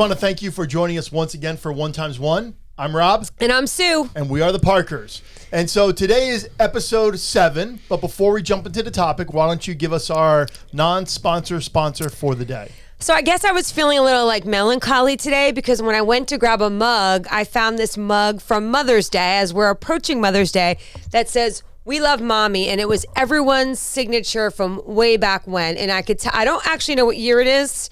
want to thank you for joining us once again for 1x1. I'm Rob. And I'm Sue. And we are the Parkers. And so today is episode 7. But before we jump into the topic, why don't you give us our non-sponsor sponsor for the day? So I guess I was feeling a little like melancholy today because when I went to grab a mug, I found this mug from Mother's Day as we're approaching Mother's Day that says, "We love mommy," and it was everyone's signature from way back when. And I could tell, I don't actually know what year it is.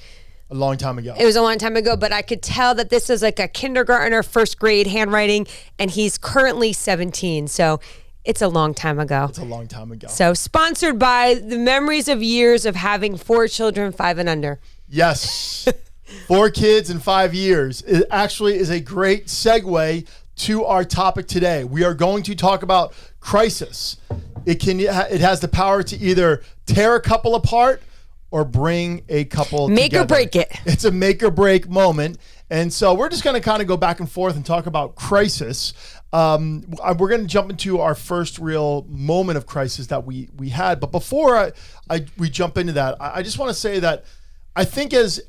A long time ago. It was a long time ago, but I could tell that this is like a kindergartner, first grade handwriting, and he's currently 17. So it's a long time ago. It's a long time ago. So sponsored by the memories of years of having 4 children, 5 and under. Yes. 4 kids in 5 years. It actually is a great segue to our topic today. We are going to talk about crisis. It has the power to either tear a couple apart or bring a couple Make together. or break it. It's a make or break moment. And so we're just going to kind of go back and forth and talk about crisis. We're going to jump into our first real moment of crisis that we had. But before we jump into that, I just want to say that I think as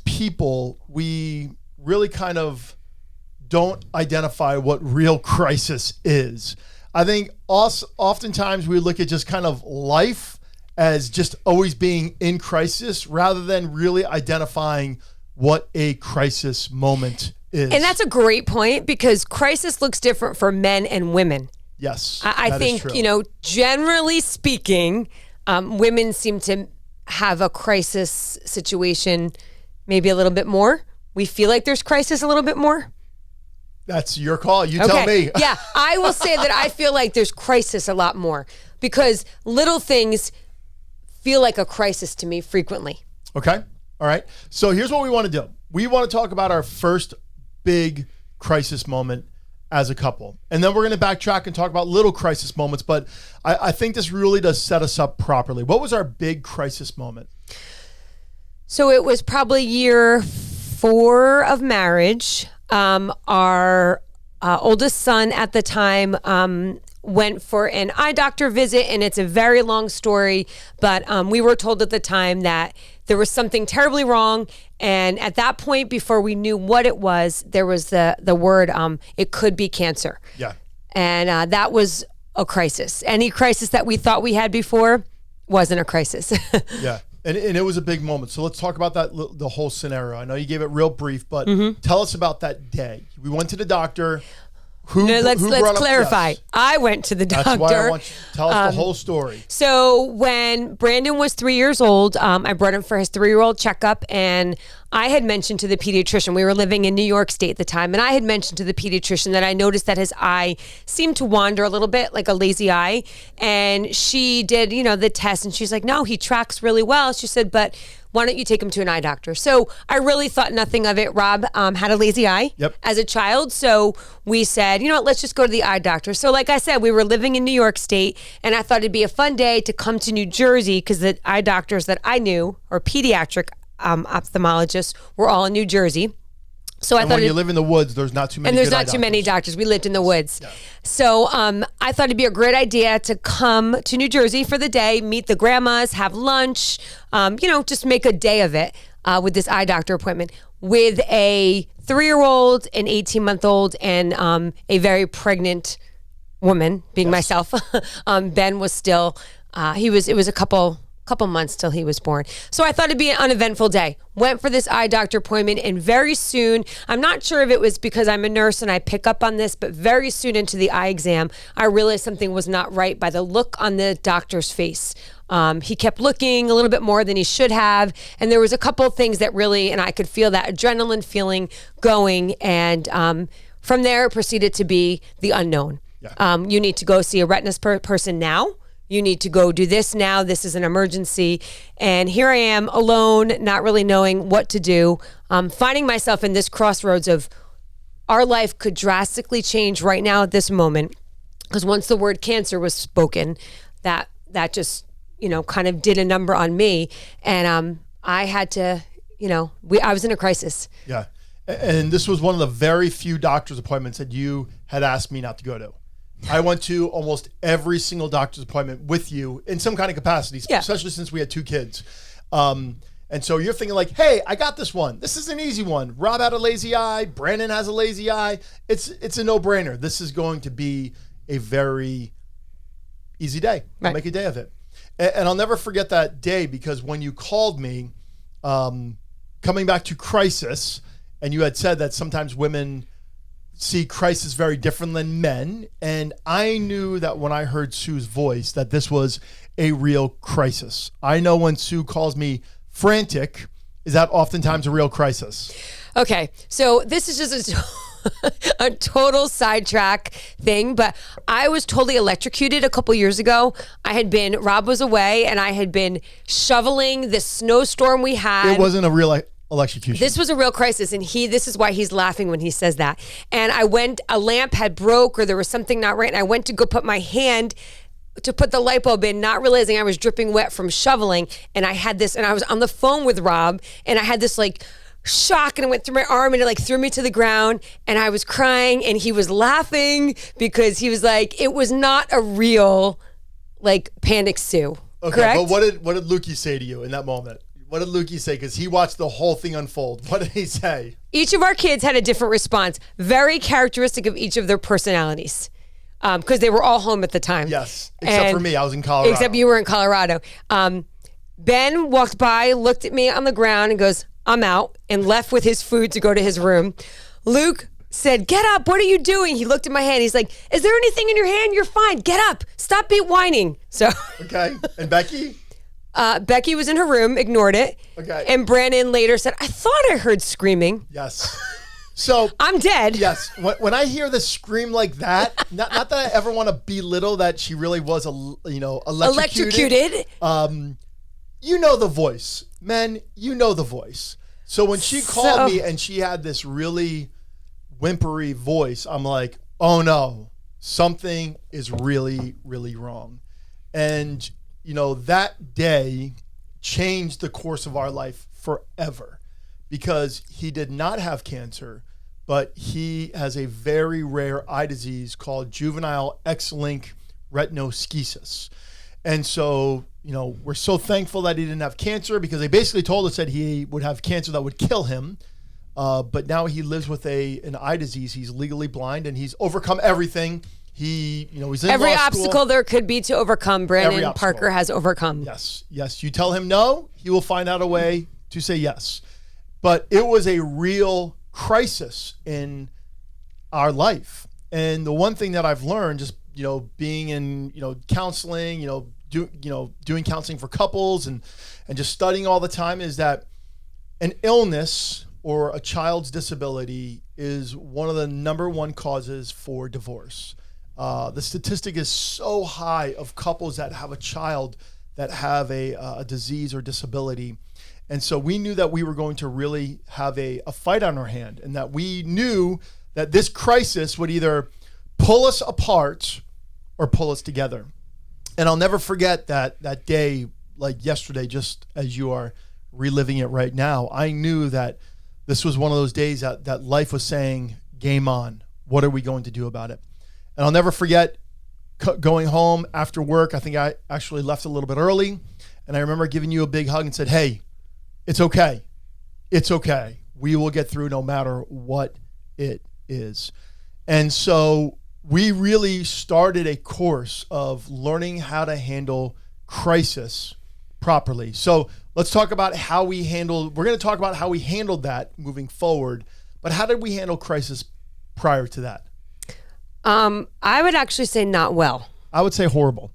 people, we really kind of don't identify what real crisis is. I think oftentimes we look at just kind of life as just always being in crisis rather than really identifying what a crisis moment is. And that's a great point because crisis looks different for men and women. Yes, I think, generally speaking, women seem to have a crisis situation maybe a little bit more. We feel like there's crisis a little bit more. That's your call. You tell me. Yeah, I will say that I feel like there's crisis a lot more because little things feel like a crisis to me frequently. Okay. All right. So here's what we want to do. We want to talk about our first big crisis moment as a couple. And then we're going to backtrack and talk about little crisis moments. But I think this really does set us up properly. What was our big crisis moment? So it was probably year 4 of marriage. Our oldest son at the time went for an eye doctor visit, and it's a very long story, but we were told at the time that there was something terribly wrong, and at that point, before we knew what it was, there was the word, it could be cancer. Yeah. And that was a crisis. Any crisis that we thought we had before wasn't a crisis. Yeah. And it was a big moment. So let's talk about the whole scenario. I know you gave it real brief, but tell us about that day. We went to the doctor. Let's clarify. Yes. I went to the doctor. That's why I want you to tell us the whole story. So when Brandon was 3 years old, I brought him for his 3-year-old checkup, and I had mentioned to the pediatrician, we were living in New York State at the time, and I had mentioned to the pediatrician that I noticed that his eye seemed to wander a little bit, like a lazy eye. And she did, the test, and she's like, "No, he tracks really well." She said, "But why don't you take him to an eye doctor?" So I really thought nothing of it. Rob had a lazy eye as a child. So we said, let's just go to the eye doctor. So like I said, we were living in New York State, and I thought it'd be a fun day to come to New Jersey because the eye doctors that I knew, or pediatric ophthalmologists, were all in New Jersey. So I thought when you live in the woods, there's not too many. And there's not too many doctors. We lived in the woods. Yeah. So I thought it'd be a great idea to come to New Jersey for the day, meet the grandmas, have lunch, just make a day of it with this eye doctor appointment with a 3-year-old, an 18-month-old, and a very pregnant woman, being myself. Ben was still, it was a couple months till he was born. So I thought it'd be an uneventful day. Went for this eye doctor appointment, and very soon, I'm not sure if it was because I'm a nurse and I pick up on this, but very soon into the eye exam, I realized something was not right by the look on the doctor's face. He kept looking a little bit more than he should have, and there was a couple of things that really, and I could feel that adrenaline feeling going, and from there it proceeded to be the unknown. Yeah. You need to go see a retina person now. You need to go do this now. This is an emergency. And here I am alone, not really knowing what to do, finding myself in this crossroads of our life could drastically change right now at this moment. Because once the word cancer was spoken, that just, kind of did a number on me. And I had to, I was in a crisis. Yeah. And this was one of the very few doctor's appointments that you had asked me not to go to. I went to almost every single doctor's appointment with you in some kind of capacity, especially since we had 2 kids. And so you're thinking like, hey, I got this one. This is an easy one. Rob had a lazy eye. Brandon has a lazy eye. It's a no-brainer. This is going to be a very easy day. Right. I'll make a day of it. And I'll never forget that day, because when you called me, coming back to crisis, and you had said that sometimes women see crisis very different than men. And I knew that when I heard Sue's voice that this was a real crisis. I know when Sue calls me frantic, is that oftentimes a real crisis? Okay, so this is just a total sidetrack thing, but I was totally electrocuted a couple years ago. Rob was away, and I had been shoveling this snowstorm we had. It wasn't a real electrocution. This was a real crisis, and this is why he's laughing when he says that. And a lamp had broke, or there was something not right, and I went to go put my hand to put the light bulb in, not realizing I was dripping wet from shoveling. And I had this, and I was on the phone with Rob, and I had this like shock, and it went through my arm, and it like threw me to the ground, and I was crying, and he was laughing because he was like, it was not a real like Panic Sue. Okay, correct? But what did Lukey say to you in that moment? What did Lukey say? Because he watched the whole thing unfold. What did he say? Each of our kids had a different response, very characteristic of each of their personalities, because they were all home at the time. Yes, except for me. I was in Colorado. Except you were in Colorado. Ben walked by, looked at me on the ground, and goes, I'm out, and left with his food to go to his room. Luke said, get up. What are you doing? He looked at my hand. He's like, is there anything in your hand? You're fine. Get up. Stop whining. So okay. And Becky? Becky was in her room, ignored it. Okay. And Brandon later said, I thought I heard screaming. Yes. So I'm dead. Yes. When I hear the scream like that, not that I ever want to belittle that she really was electrocuted. You know the voice. Men, you know the voice. So when she called me and she had this really whimpery voice, I'm like, oh no, something is really, really wrong. And that day changed the course of our life forever, because he did not have cancer, but he has a very rare eye disease called juvenile X-linked retinoschisis. And so, we're so thankful that he didn't have cancer, because they basically told us that he would have cancer that would kill him. But now he lives with an eye disease. He's legally blind, and he's overcome everything. He's in every law obstacle school. There could be to overcome. Brandon Parker has overcome. Yes. You tell him no, he will find out a way to say yes. But it was a real crisis in our life. And the one thing that I've learned, just being in counseling, doing counseling for couples and just studying all the time, is that an illness or a child's disability is one of the number one causes for divorce. The statistic is so high of couples that have a child that have a disease or disability. And so we knew that we were going to really have a fight on our hand, and that we knew that this crisis would either pull us apart or pull us together. And I'll never forget that day, like yesterday, just as you are reliving it right now. I knew that this was one of those days that life was saying, game on. What are we going to do about it? And I'll never forget going home after work. I think I actually left a little bit early. And I remember giving you a big hug and said, hey, it's okay. It's okay. We will get through no matter what it is. And so we really started a course of learning how to handle crisis properly. So let's talk about we're going to talk about how we handled that moving forward. But how did we handle crisis prior to that? I would actually say not well. I would say horrible.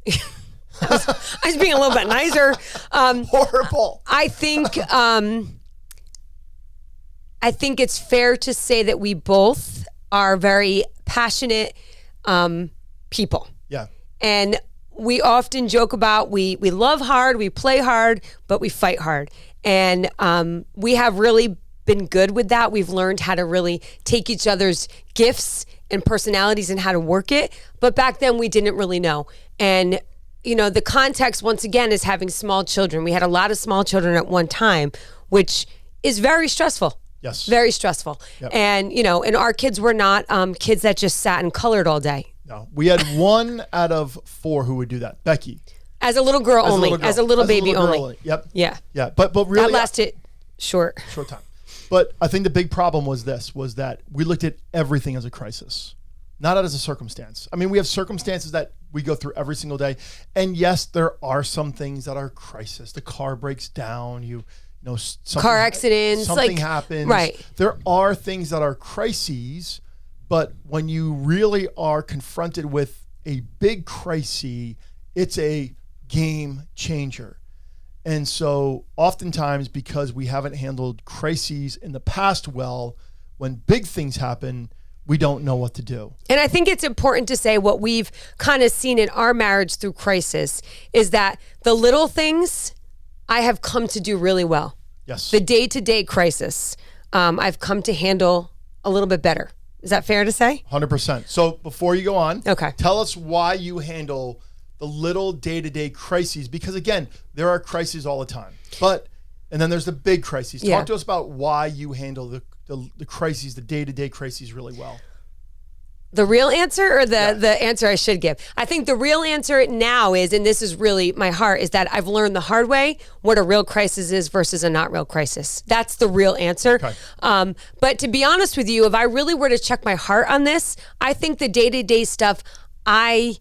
I was being a little bit nicer. Horrible. I think it's fair to say that we both are very passionate people. Yeah. And we often joke about we love hard, we play hard, but we fight hard. And we have really been good with that. We've learned how to really take each other's gifts and personalities and how to work it. But back then we didn't really know. And the context, once again, is having small children. We had a lot of small children at one time, which is very stressful. Yes. Very stressful. Yep. And, and our kids were not kids that just sat and colored all day. No. We had 1 out of 4 who would do that. Becky. As a little girl only. As a little baby only. Yep. Yeah. Yeah. But really. That lasted short time. But I think the big problem was that we looked at everything as a crisis, not as a circumstance. I mean, we have circumstances that we go through every single day. And yes, there are some things that are crisis. The car breaks down, car accidents, something happens. Right. There are things that are crises, but when you really are confronted with a big crisis, it's a game changer. And so oftentimes, because we haven't handled crises in the past well, when big things happen, we don't know what to do. And I think it's important to say what we've kind of seen in our marriage through crisis is that the little things I have come to do really well. Yes. The day-to-day crisis, I've come to handle a little bit better. Is that fair to say? 100%. So before you go on, okay, tell us why you handle the little day-to-day crises, because again, there are crises all the time. And then there's the big crises. Yeah. Talk to us about why you handle the crises, the day-to-day crises really well. The real answer or the answer I should give? I think the real answer now is, and this is really my heart, is that I've learned the hard way what a real crisis is versus a not real crisis. That's the real answer. Okay. But to be honest with you, if I really were to check my heart on this, I think the day-to-day stuff I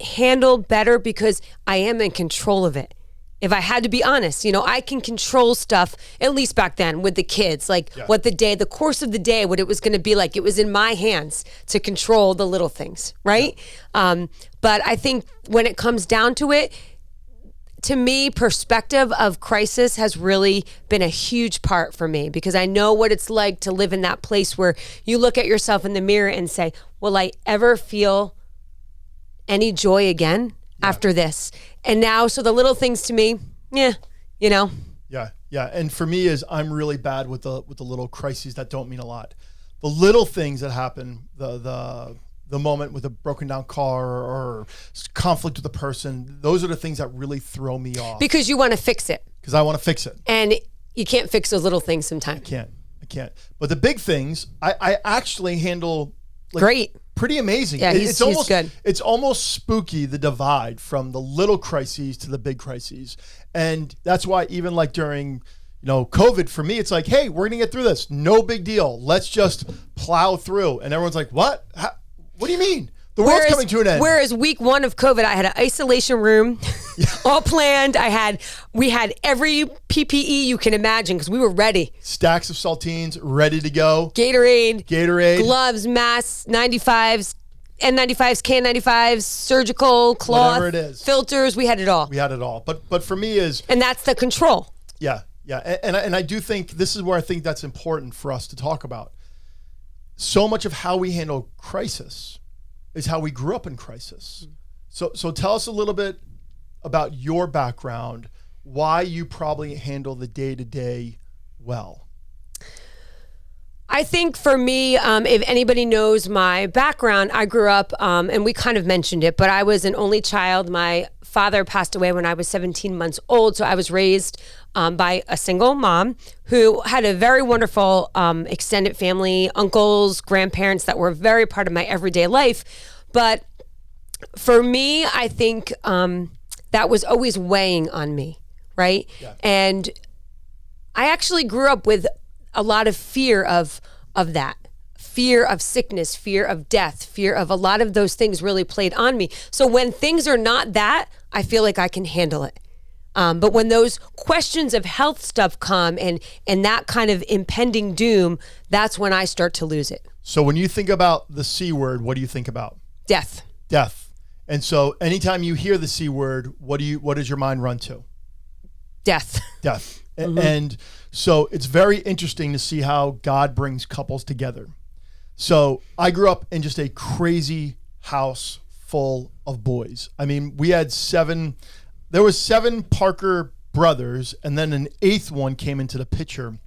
handle better because I am in control of it. If I had to be honest, I can control stuff, at least back then with the kids, what the course of the day, what it was going to be like. It was in my hands to control the little things, right? Yeah. But I think when it comes down to it, to me, perspective of crisis has really been a huge part for me because I know what it's like to live in that place where you look at yourself in the mirror and say, will I ever feel any joy again after this? And now, so the little things to me, Yeah. And for me is I'm really bad with the little crises that don't mean a lot. The little things that happen, the moment with a broken down car or conflict with a person, those are the things that really throw me off. Because you want to fix it. Because I want to fix it. And you can't fix those little things sometimes. I can't. But the big things, I actually handle great. Pretty amazing. Yeah, he's good. It's almost spooky, the divide from the little crises to the big crises. And that's why even during, COVID, for me, it's like, hey, we're going to get through this. No big deal. Let's just plow through. And everyone's like, what? What do you mean? The world's coming to an end. Whereas week 1 of COVID, I had an isolation room, all planned. We had every PPE you can imagine because we were ready. Stacks of saltines ready to go. Gatorade, gloves, masks, 95s, N95s, K95s, surgical, cloth, whatever it is, filters. We had it all. But for me and that's the control. Yeah. And I do think this is where I think that's important for us to talk about. So much of how we handle crisis is how we grew up in crisis. So tell us a little bit about your background, why you probably handle the day-to-day well. I think for me, if anybody knows my background, I grew up, and we kind of mentioned it, but I was an only child. My father passed away when I was 17 months old, so I was raised by a single mom who had a very wonderful extended family, uncles, grandparents that were very part of my everyday life. But for me, I think that was always weighing on me, right? Yeah. And I actually grew up with a lot of fear of that. Fear of sickness, fear of death, fear of a lot of those things really played on me. So when things are not that, I feel like I can handle it. But when those questions of health stuff come and that kind of impending doom, that's when I start to lose it. So when you think about the C word, what do you think about? Death. And so anytime you hear the C word, what does your mind run to? Death. Mm-hmm. And so it's very interesting to see how God brings couples together. So I grew up in just a crazy house full of boys. I mean, there was 7 Parker brothers, and then an 8th one came into the picture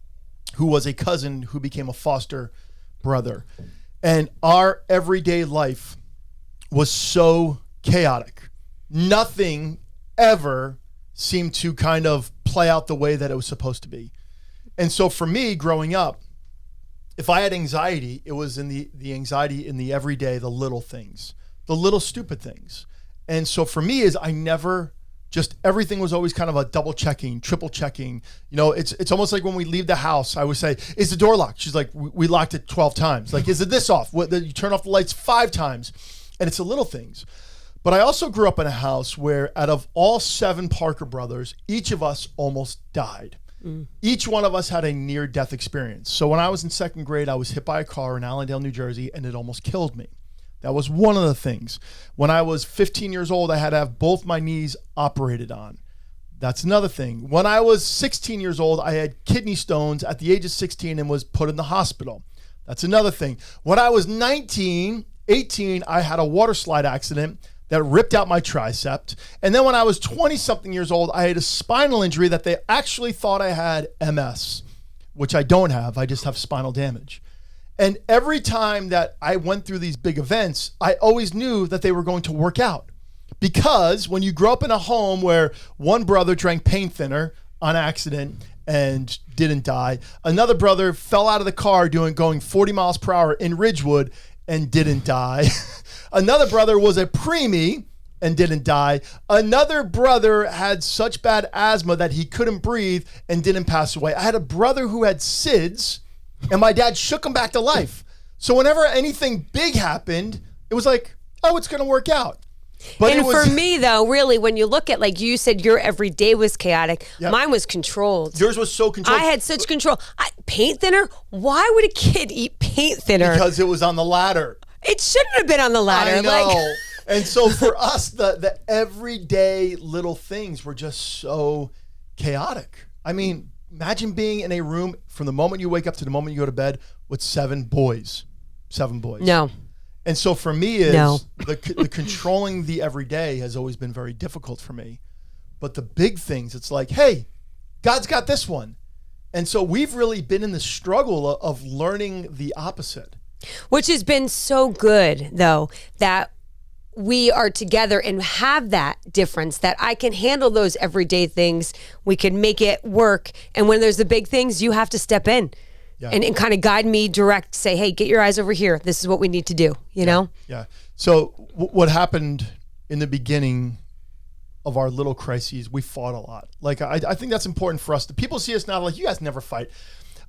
who was a cousin who became a foster brother. And our everyday life was so chaotic. Nothing ever seemed to kind of play out the way that it was supposed to be. And so for me, growing up, if I had anxiety, it was in the anxiety in the everyday, the little things, the little stupid things. And so for me is I never just everything was always kind of a double checking, triple checking. You know, it's almost like when we leave the house, I would say, is the door locked? She's like, we locked it 12 times. Like, is it this off? You turn off the lights 5 times. And it's the little things. But I also grew up in a house where out of all 7 Parker brothers, each of us almost died. Each one of us had a near-death experience. So when I was in 2nd grade, I was hit by a car in Allendale, New Jersey, and it almost killed me. That was one of the things. When I was 15 years old, I had to have both my knees operated on. That's another thing. When I was 16 years old, I had kidney stones at the age of 16 and was put in the hospital. That's another thing. When I was 18, I had a water slide accident that ripped out my tricep. And then when I was 20-something years old, I had a spinal injury that they actually thought I had MS, which I don't have. I just have spinal damage. And every time that I went through these big events, I always knew that they were going to work out. Because when you grow up in a home where one brother drank pain thinner on accident and didn't die, another brother fell out of the car going 40 miles per hour in Ridgewood and didn't die. Another brother was a preemie and didn't die. Another brother had such bad asthma that he couldn't breathe and didn't pass away. I had a brother who had SIDS, and my dad shook him back to life. So whenever anything big happened, it was like, oh, it's going to work out. But and for me, though, really, when you look at, like you said, your every day was chaotic. Yep. Mine was controlled. Yours was so controlled. I had such control. Paint thinner? Why would a kid eat paint thinner? Because it was on the ladder. It shouldn't have been on the ladder. I know. And so for us, the everyday little things were just so chaotic. I mean, imagine being in a room from the moment you wake up to the moment you go to bed with 7 boys. 7 boys. No. And so for me, the controlling the everyday has always been very difficult for me. But the big things, it's like, hey, God's got this one. And so we've really been in the struggle of learning the opposite. Which has been so good, though, that we are together and have that difference, that I can handle those everyday things. We can make it work. And when there's the big things, you have to step in. Yeah. And kind of guide me, direct, say, hey, get your eyes over here. This is what we need to do, you know? Yeah. So what happened in the beginning of our little crises, we fought a lot. Like, I think that's important for us. The people see us now like, you guys never fight.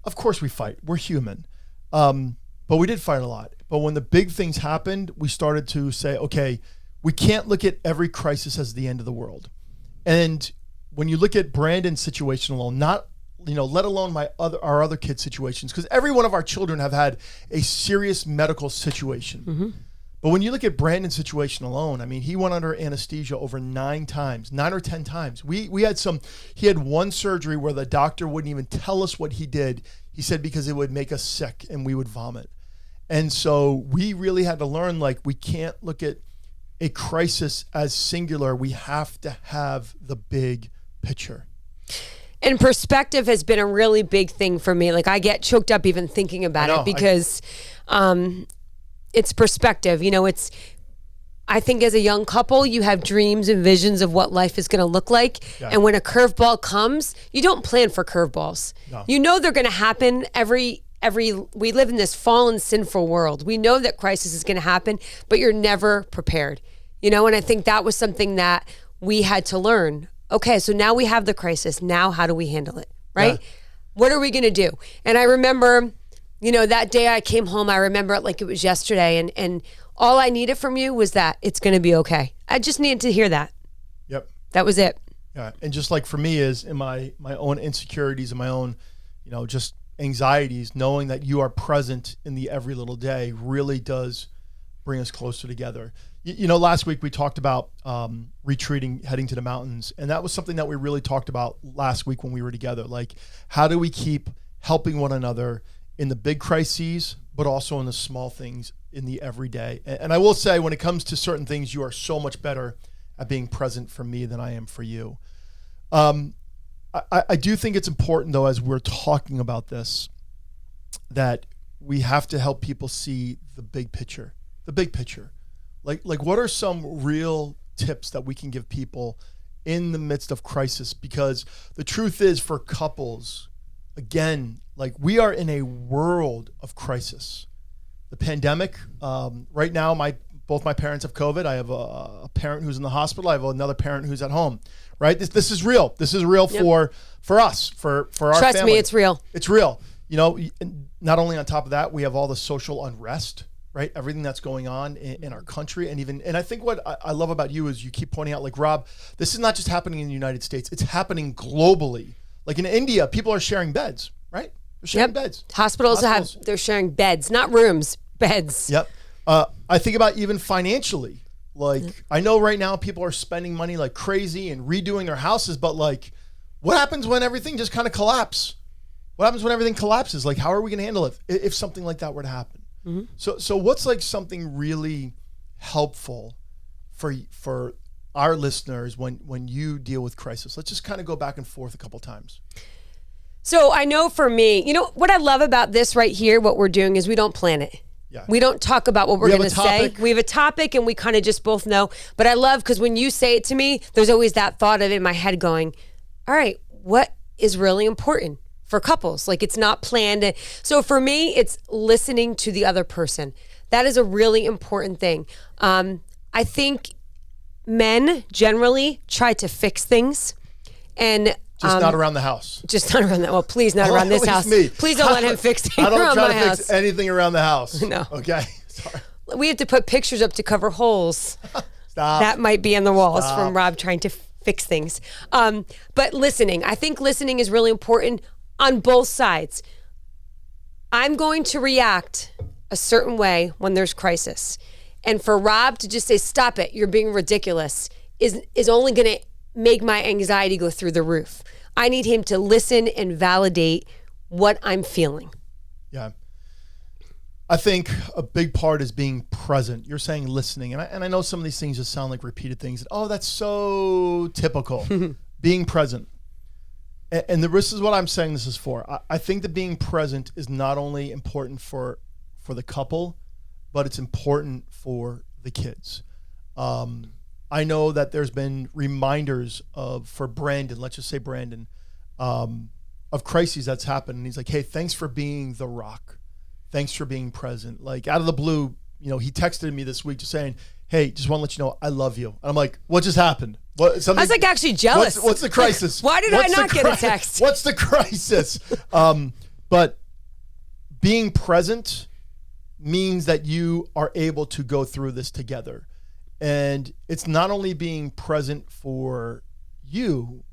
Of course we fight. We're human. But we did fight a lot. But when the big things happened, we started to say, okay, we can't look at every crisis as the end of the world. And when you look at Brandon's situation alone, let alone our other kids' situations, because every one of our children have had a serious medical situation. Mm-hmm. But when you look at Brandon's situation alone, I mean, he went under anesthesia over 9 or 10 times. He had one surgery where the doctor wouldn't even tell us what he did. He said because it would make us sick and we would vomit. And so we really had to learn, like, we can't look at a crisis as singular. We have to have the big picture. And perspective has been a really big thing for me. Like, I get choked up even thinking about it because it's perspective. You know, I think as a young couple, you have dreams and visions of what life is going to look like. Yeah. And when a curveball comes, you don't plan for curveballs. No. You know they're going to happen we live in this fallen, sinful world. We know that crisis is going to happen, but you're never prepared. You know, and I think that was something that we had to learn. Okay, so now we have the crisis. Now how do we handle it, right? Yeah. What are we going to do? And I remember, that day I came home, I remember it like it was yesterday, and all I needed from you was that it's going to be okay. I just needed to hear that. Yep. That was it. Yeah, and just like for me is in my own insecurities and my own, just anxieties, knowing that you are present in the every little day really does bring us closer together. Last week we talked about retreating, heading to the mountains. And that was something that we really talked about last week when we were together. Like, how do we keep helping one another in the big crises, but also in the small things in the everyday? And I will say, when it comes to certain things, you are so much better at being present for me than I am for you. I do think it's important, though, as we're talking about this, that we have to help people see the big picture. The big picture. Like what are some real tips that we can give people in the midst of crisis? Because the truth is, for couples, again, like, we are in a world of crisis. The pandemic, right now, my both my parents have COVID. I have a parent who's in the hospital. I have another parent who's at home. Right? This is real. This is real for us, for our Trust family. me, it's real. It's real. You know, not only on top of that, we have all the social unrest, right? Everything that's going on in our country. And I think what I love about you is you keep pointing out, like, Rob, this is not just happening in the United States. It's happening globally. Like in India, people are sharing beds, right? They're sharing beds. Hospitals they're sharing beds, not rooms, beds. Yep. I think about even financially. Like, I know right now people are spending money like crazy and redoing their houses, but like, what happens when everything just kind of collapses? What happens when everything collapses? Like, how are we going to handle it if something like that were to happen? Mm-hmm. So what's like something really helpful for our listeners when you deal with crisis? Let's just kind of go back and forth a couple times. So I know for me, you know, what I love about this right here, what we're doing is we don't plan it. Yeah. We don't talk about what we're going to say. We have a topic and we kind of just both know. But I love because when you say it to me, there's always that thought of it in my head going, all right, what is really important for couples? Like, it's not planned. So for me, it's listening to the other person. That is a really important thing. I think men generally try to fix things and just not around the house. Just not around that. Well, please not around this house. Me. Please don't let him fix things around my house. I don't try to fix anything around the house. No. Okay. Sorry. We have to put pictures up to cover holes. Stop. That might be in the walls from Rob trying to fix things. But listening. I think listening is really important on both sides. I'm going to react a certain way when there's crisis. And for Rob to just say, stop it, you're being ridiculous, is only going to make my anxiety go through the roof. I need him to listen and validate what I'm feeling. Yeah. I think a big part is being present. You're saying listening. And I know some of these things just sound like repeated things. Oh, that's so typical. Being present. And this is what I'm saying this is for. I think that being present is not only important for the couple, but it's important for the kids. I know that there's been reminders for Brandon, let's just say Brandon, of crises that's happened. And he's like, hey, thanks for being the rock. Thanks for being present. Like, out of the blue, you know, he texted me this week just saying, hey, just want to let you know I love you. And I'm like, what just happened? I was like actually jealous. What's the crisis? Why did I not get a text? What's the crisis? But being present means that you are able to go through this together. And it's not only being present for you,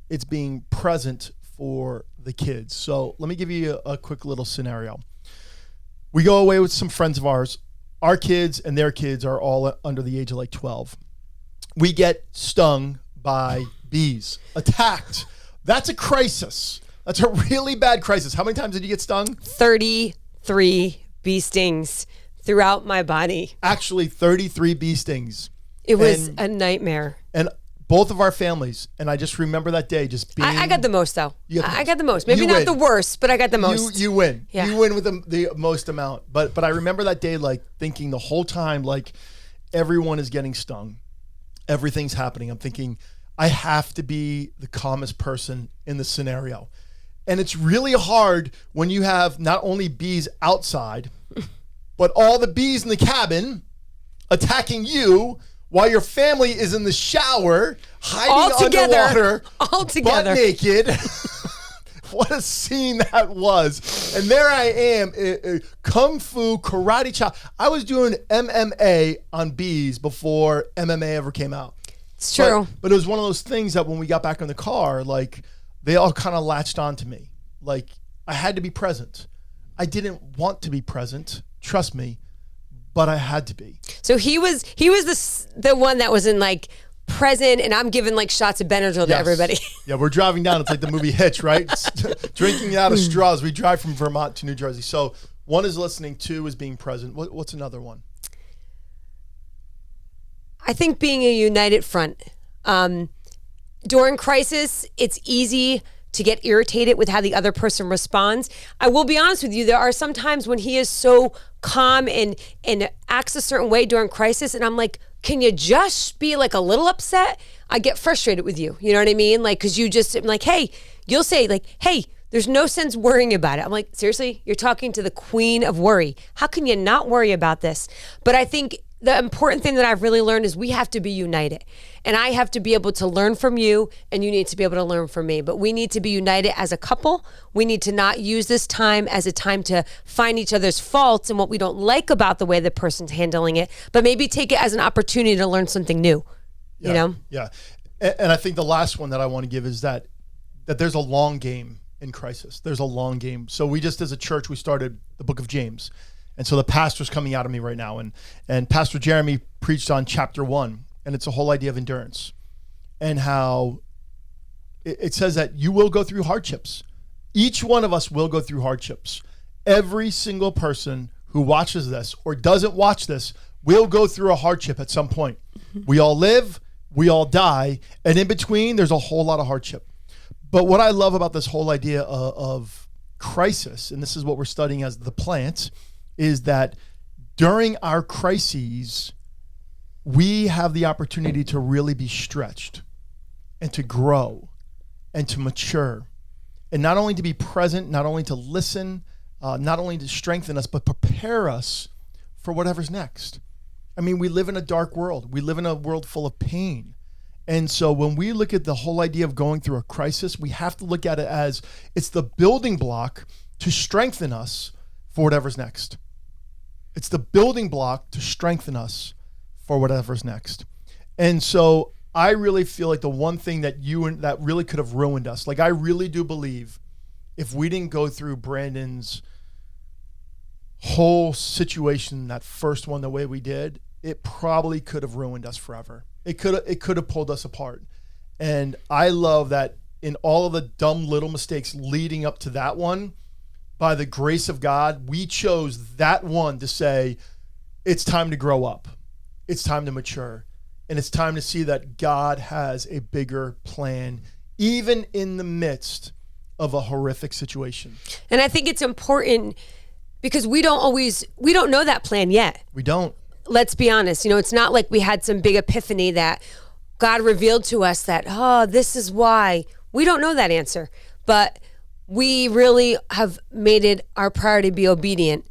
it's being present for the kids. So let me give you a quick little scenario. We go away with some friends of ours. Our kids and their kids are all under the age of like 12. We get stung by bees, attacked. That's a crisis. That's a really bad crisis. How many times did you get stung? 33 bee stings throughout my body. Actually, 33 bee stings. It was a nightmare. And both of our families, and I just remember that day just being... I got the most, though. I got the most. Maybe not the worst, but I got the most. You win. Yeah. You win with the most amount. But I remember that day, like, thinking the whole time, like, everyone is getting stung. Everything's happening. I'm thinking, I have to be the calmest person in the scenario. And it's really hard when you have not only bees outside, but all the bees in the cabin attacking you while your family is in the shower, hiding underwater, butt naked. What a scene that was. And there I am, kung fu, karate chop. I was doing MMA on bees before MMA ever came out. It's true. But it was one of those things that when we got back in the car, like, they all kind of latched onto me. Like, I had to be present. I didn't want to be present, trust me, but I had to be. So he was the one that was in like present, and I'm giving like shots of Benadryl to everybody. Yeah, we're driving down. It's like the movie Hitch, right? Drinking out of straws. We drive from Vermont to New Jersey. So one is listening, two is being present. What's another one? I think being a united front. During crisis, it's easy to get irritated with how the other person responds. I will be honest with you, there are some times when he is so calm and acts a certain way during crisis, and I'm like, can you just be like a little upset? I get frustrated with you. You know what I mean? Like, because you just, I'm like, hey, you'll say like, hey, there's no sense worrying about it. I'm like, seriously? You're talking to the queen of worry. How can you not worry about this? But I think the important thing that I've really learned is we have to be united. And I have to be able to learn from you, and you need to be able to learn from me. But we need to be united as a couple. We need to not use this time as a time to find each other's faults and what we don't like about the way the person's handling it, but maybe take it as an opportunity to learn something new, you know? Yeah. And I think the last one that I want to give is that there's a long game in crisis. There's a long game. So we just, as a church, we started the book of James. And so the pastor's coming out of me right now. And Pastor Jeremy preached on chapter 1, and it's a whole idea of endurance and how it says that you will go through hardships. Each one of us will go through hardships. Every single person who watches this or doesn't watch this will go through a hardship at some point. We all live, we all die, and in between, there's a whole lot of hardship. But what I love about this whole idea of crisis, and this is what we're studying as the plant, is that during our crises, we have the opportunity to really be stretched and to grow and to mature. And not only to be present, not only to listen, not only to strengthen us, but prepare us for whatever's next. I mean, we live in a dark world. We live in a world full of pain. And so when we look at the whole idea of going through a crisis, we have to look at it as it's the building block to strengthen us for whatever's next. It's the building block to strengthen us for whatever's next. And so I really feel like the one thing that that really could have ruined us, like I really do believe if we didn't go through Brandon's whole situation, that first one, the way we did, it probably could have ruined us forever. It could have pulled us apart. And I love that in all of the dumb little mistakes leading up to that one, by the grace of God, we chose that one to say, it's time to grow up. It's time to mature. And it's time to see that God has a bigger plan, even in the midst of a horrific situation. And I think it's important because we don't know that plan yet. We don't. Let's be honest. It's not like we had some big epiphany that God revealed to us that, this is why. We don't know that answer. But we really have made it our priority to be obedient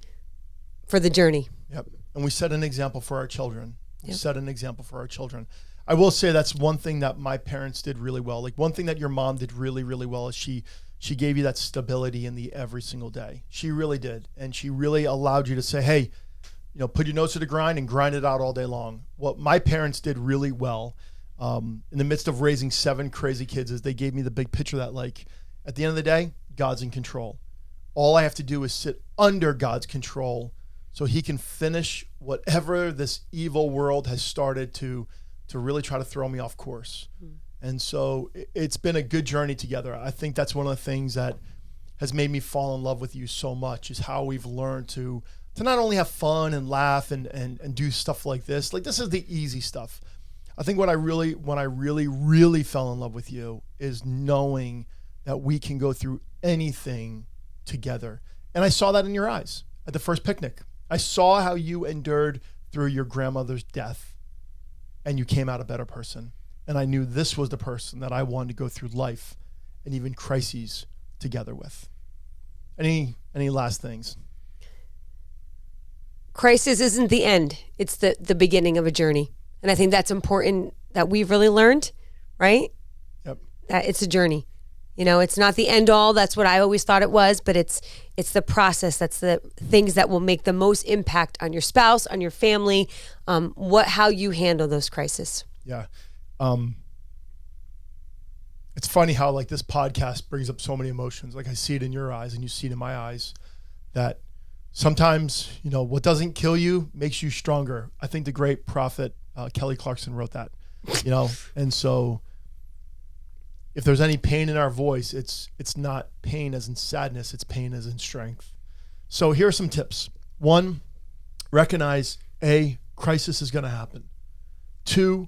for the journey. Yep. And we set an example for our children. Yep. Set an example for our children. I will say that's one thing that my parents did really well. Like one thing that your mom did really, really well is she gave you that stability in the every single day. She really did. And she really allowed you to say, hey, put your nose to the grind and grind it out all day long. What my parents did really well in the midst of raising 7 crazy kids is they gave me the big picture that, like, at the end of the day, God's in control. All I have to do is sit under God's control so he can finish whatever this evil world has started to really try to throw me off course. And so it's been a good journey together. I think that's one of the things that has made me fall in love with you so much is how we've learned to not only have fun and laugh and do stuff like this. Like, this is the easy stuff. I think when I really fell in love with you is knowing that we can go through anything together. And I saw that in your eyes at the first picnic. I saw how you endured through your grandmother's death and you came out a better person. And I knew this was the person that I wanted to go through life and even crises together with. Any last things? Crisis isn't the end. It's the beginning of a journey. And I think that's important that we've really learned, right? Yep. That it's a journey. It's not the end all. That's what I always thought it was, but it's the process. That's the things that will make the most impact on your spouse, on your family, how you handle those crises. Yeah. It's funny how like this podcast brings up so many emotions. Like I see it in your eyes and you see it in my eyes that sometimes, what doesn't kill you makes you stronger. I think the great prophet, Kelly Clarkson wrote that, and so if there's any pain in our voice, it's not pain as in sadness, it's pain as in strength. So here are some tips. 1, recognize a crisis is going to happen. 2,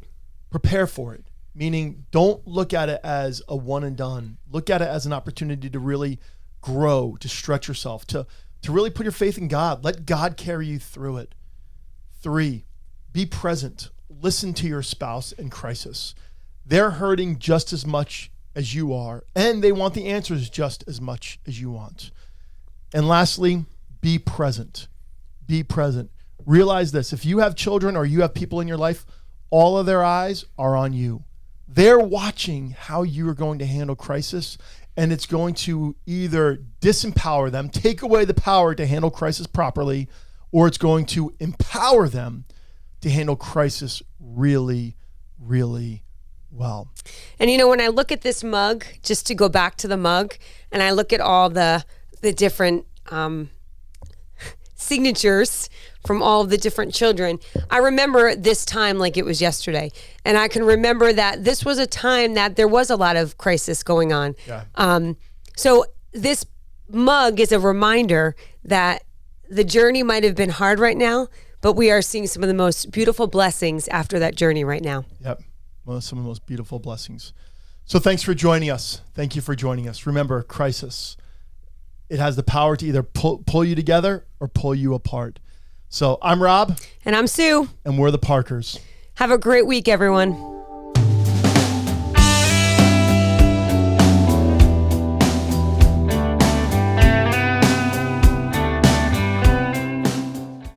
prepare for it, meaning don't look at it as a one and done. Look at it as an opportunity to really grow, to stretch yourself, to really put your faith in God. Let God carry you through it. 3, be present. Listen to your spouse in crisis. They're hurting just as much as you are, and they want the answers just as much as you want. And lastly, be present. Be present. realize this. If you have children or you have people in your life, all of their eyes are on you. They're watching how you are going to handle crisis, and it's going to either disempower them, take away the power to handle crisis properly, or it's going to empower them to handle crisis really, really well. And when I look at this mug, just to go back to the mug, and I look at all the different signatures from all of the different children, I remember this time like it was yesterday. And I can remember that this was a time that there was a lot of crisis going on. Yeah. So this mug is a reminder that the journey might have been hard right now, but we are seeing some of the most beautiful blessings after that journey right now. Yep. Well, some of the most beautiful blessings. So thanks for joining us. Thank you for joining us. Remember, crisis, it has the power to either pull you together or pull you apart. So I'm Rob. And I'm Sue. And we're the Parkers. Have a great week, everyone.